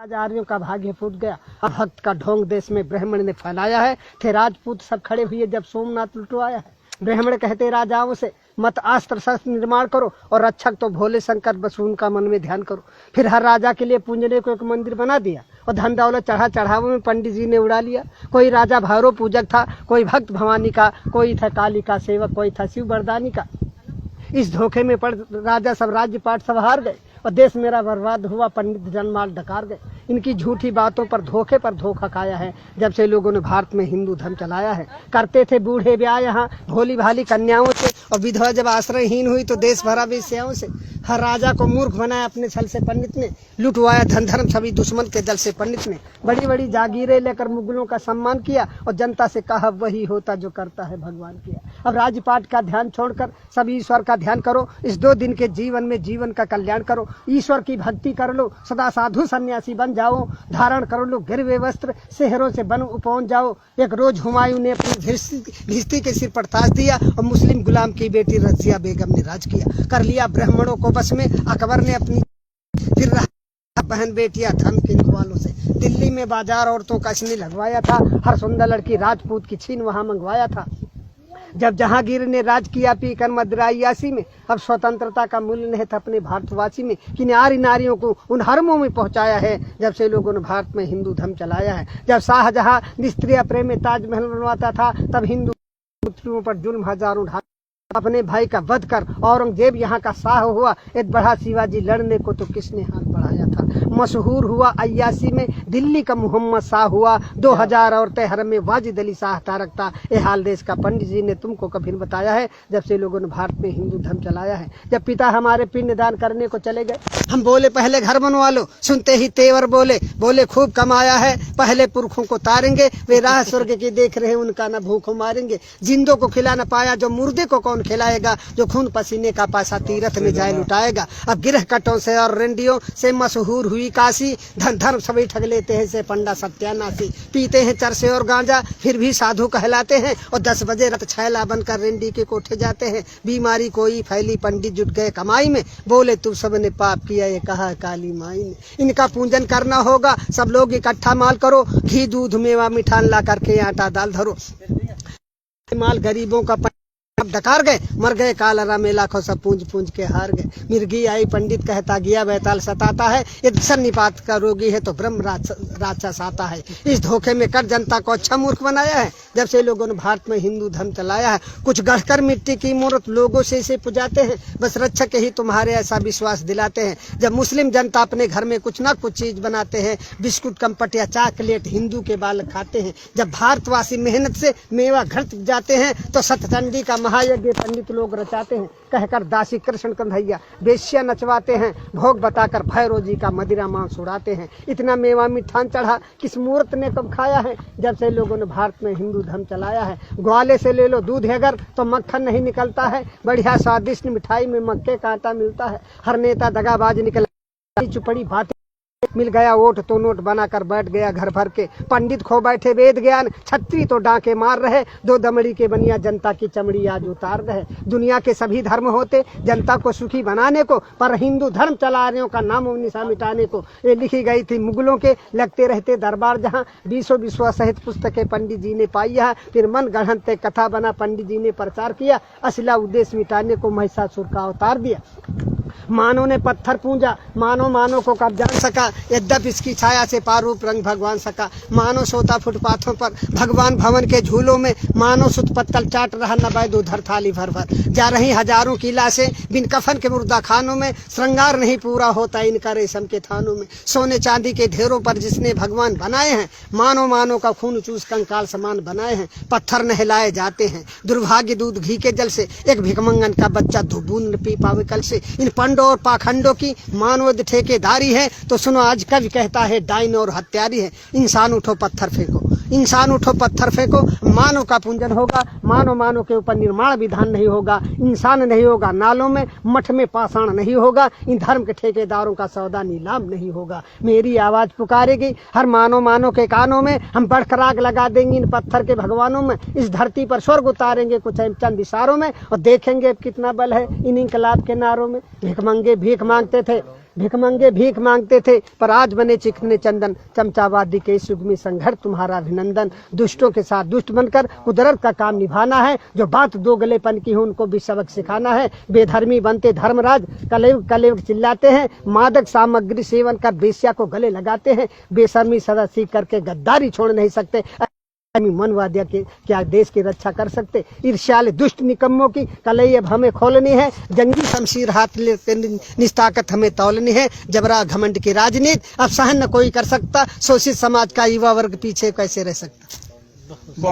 आर्यों का भाग्य फूट गया। अब भक्त का ढोंग देश में ब्राह्मण ने फैलाया है। थे राजपूत सब खड़े हुए जब सोमनाथ लुटवाया है। ब्राह्मण कहते राजाओं से मत अस्त्र शस्त्र निर्माण करो और रक्षक तो भोले शंकर बस उनका मन में ध्यान करो। फिर हर राजा के लिए पूजने को एक मंदिर बना दिया और धन दौलत चढ़ावों में पंडित जी ने उड़ा लिया। कोई राजा भैरव पूजक था, कोई भक्त भवानी का, कोई था काली का सेवक, कोई था शिव बरदानी का। इस धोखे में पड़ राजा सब राज्य पाठ सब हार गए और देश मेरा बर्बाद हुआ। पंडित जनमाल डकार गए। इनकी झूठी बातों पर धोखा खाया है जब से लोगों ने भारत में हिंदू धर्म चलाया है। करते थे बूढ़े ब्याह यहाँ भोली भाली कन्याओं से और विधवा जब आश्रयहीन हुई तो देश भरा वेश्याओं से। हर राजा को मूर्ख बनाया अपने छल से पंडित ने। लुटवाया धन धर्म सभी दुश्मन के दल से पंडित ने। बड़ी बड़ी जागीरें लेकर मुगलों का सम्मान किया और जनता से कहा वही होता जो करता है भगवान किया। अब राजपाट का ध्यान छोड़कर सब ईश्वर का ध्यान करो। इस 2 दिन के जीवन में जीवन का कल्याण करो। ईश्वर की भक्ति कर लो, सदा साधु सन्यासी बन जाओ। धारण कर लो गिरवे वस्त्र, शहरों से बन पहुंच जाओ। एक रोज हुमायूं ने अपनी भिस्ती के सिर पर ताज दिया और मुस्लिम गुलाम की बेटी रजिया बेगम ने राज किया। कर लिया ब्राह्मणों को बस में अकबर ने अपनी। फिर बहन बेटियां धन के वालों से। दिल्ली में बाजार औरतों का इसने लगवाया था। हर सुंदर लड़की राजपूत की छीन वहां मंगवाया था। जब जहांगीर ने राज किया पीकर मदरायासी में, अब स्वतंत्रता का मूल्य नहीं था अपने भारतवासी में। कि नारियों को उन हरमों में पहुंचाया है जब से लोगों ने भारत में हिंदू धर्म चलाया है। जब शाहजहां निस्त्रिय प्रेम में ताजमहल बनवाता था तब हिंदू मुस्लिमों पर जुल्म हजारों ढा अपने भाई का वध कर औरंगजेब यहाँ का शाह हुआ। एक बढ़ा शिवाजी लड़ने को तो किसने हाथ बढ़ाया था। मशहूर हुआ अय्यासी में दिल्ली का मोहम्मद शाह हुआ। 2000 औरतें हरम में वाजिद अली शाह तारकता। ये हाल देश का पंडित जी ने तुमको कभी बताया है जब से लोगों ने भारत में हिंदू धर्म चलाया है। जब पिता हमारे पिंड दान करने को चले गए हम बोले पहले घर बनवा लो। सुनते ही तेवर बोले खूब कमाया है पहले पुरखों को तारेंगे। वे राह स्वर्ग की देख रहे उनका न भूखों मारेंगे। जिंदों को खिला न पाया जो मुर्दे को कौन खिलाएगा। जो खून पसीने का पैसा तीरथ में जाए लुटाएगा। अब गिरह कटों से और रेंडियों से मशहूर हुई काशी। धन धर्म सभी ठग लेते हैं से पंडा सत्यानाशी। पीते हैं चरसे और गांजा फिर भी साधु कहलाते हैं और 10 बजे रत छैला बनकर रेंडी के कोठे जाते हैं। बीमारी कोई फैली पंडित जुट गए कमाई में। बोले तू सबने पाप किया ये कहा काली माई ने। इनका पूजन करना होगा सब लोग इकट्ठा माल करो। घी दूध मेवा मिठान ला करके आटा दाल धरो। माल गरीबों का डकार गए मर गए कालरा में लाखों सब पूंज के हार गए। मिर्गी आई पंडित कहता गया बैताल सताता है। ये सन्निपात का रोगी है तो ब्रह्म राक्षस आता है। इस धोखे में कर जनता को अच्छा मूर्ख बनाया है जब से लोगों ने भारत में हिंदू धर्म चलाया है। कुछ गढ़कर मिट्टी की मूर्त लोगों से इसे पुजाते हैं। बस रक्षक ही तुम्हारे ऐसा विश्वास दिलाते हैं। जब मुस्लिम जनता अपने घर में कुछ ना कुछ चीज बनाते हैं बिस्कुट कम्पट या चॉकलेट हिंदू के बालक खाते हैं। जब भारतवासी मेहनत से मेवा घट जाते हैं तो सतचंडी का महायज्ञ पंडित लोग रचाते हैं। कहकर दासी कृष्ण कन्हैया बेश्या नचवाते हैं। भोग बताकर भैरव जी का मदिरा मांस उड़ाते हैं। इतना मेवा मिठान चढ़ा किस मूर्त ने कब खाया है जब से लोगों ने भारत में हिंदू धर्म चलाया है। ग्वाले से ले लो दूध अगर तो मक्खन नहीं निकलता है। बढ़िया स्वादिष्ट मिठाई में मक्के का आटा मिलता है। हर नेता दगाबाज निकल चुपड़ी बातें मिल गया वोट तो नोट बनाकर बैठ गया घर भर के। पंडित खो बैठे वेद ज्ञान छत्री तो डांके मार रहे। 2 दमड़ी के बनिया जनता की चमड़ी आज उतार रहे। दुनिया के सभी धर्म होते जनता को सुखी बनाने को पर हिंदू धर्म चलाने का नाम निशा मिटाने को। ये लिखी गई थी मुगलों के लगते रहते दरबार जहाँ 20 विश्व सहित पुस्तकें पंडित जी ने पाई है। फिर मन गढ़ंते कथा बना पंडित जी ने प्रचार किया। असला उद्देश्य मिटाने को महिषासुर का अवतार दिया। मानव ने पत्थर पूजा मानो को कब जान सका। यद्यप इसकी छाया से पारूप रंग भगवान सका। मानो सोता फुटपाथों पर भगवान भवन के झूलों में। मानो सुत पत्तल चाट रहा न बैद उधर थाली भर भर। जा रही हजारों की लाशें बिन कफन के मुर्दा खानों में। श्रृंगार नहीं पूरा होता इनका रेशम के थानों में। सोने चांदी के ढेरों पर जिसने भगवान बनाए हैं। मानो का खून चूस कंकाल समान बनाए हैं। पत्थर नहलाए जाते हैं दुर्भाग्य दूध घी के जल से। एक भिखमंगन का बच्चा धुबून पी पावे कल से। इन पंडों और पाखंडों की मानव ठेकेदारी है तो सुनो आज कवि कहता है डाइन और हत्यारी है। इंसान उठो पत्थर फेंको इंसान उठो पत्थर फेंको। मानव का पूजन होगा मानव के ऊपर निर्माण विधान नहीं होगा। इंसान नहीं होगा नालों में मठ में पाषाण नहीं होगा। इन धर्म के ठेकेदारों का सौदा नीलाम नहीं होगा। मेरी आवाज पुकारेगी हर मानव के कानों में। हम बढ़कर आग लगा देंगे इन पत्थर के भगवानों में। इस धरती पर स्वर्ग उतारेंगे कुछ चंद इशारों में और देखेंगे कितना बल है इन इनकलाब के नारों में। भिखमंगे भीख मांगते थे भिखमंगे भीख मांगते थे पर आज बने चिकने चंदन। चमचावादी के इस युग में संघर्ष तुम्हारा अभिनंदन। दुष्टों के साथ दुष्ट बनकर कुदरत का काम निभाना है। जो बात दो गलेपन की हो उनको भी सबक सिखाना है। बेधर्मी बनते धर्मराज कलयुग कलयुग चिल्लाते हैं। मादक सामग्री सेवन कर बेश्या को गले लगाते हैं। बेशर्मी सदा सीख करके गद्दारी छोड़ नहीं सकते। मनवादिया के क्या देश की रक्षा कर सकते। ईर्ष्याल दुष्ट निकम्मों की कलई अब हमें खोलनी है। जंगी शमशीर हाथ लेकर निस्ताकत हमें तौलनी है। जबरा घमंड की राजनीति अब सहन न कोई कर सकता। शोषित समाज का युवा वर्ग पीछे कैसे रह सकता।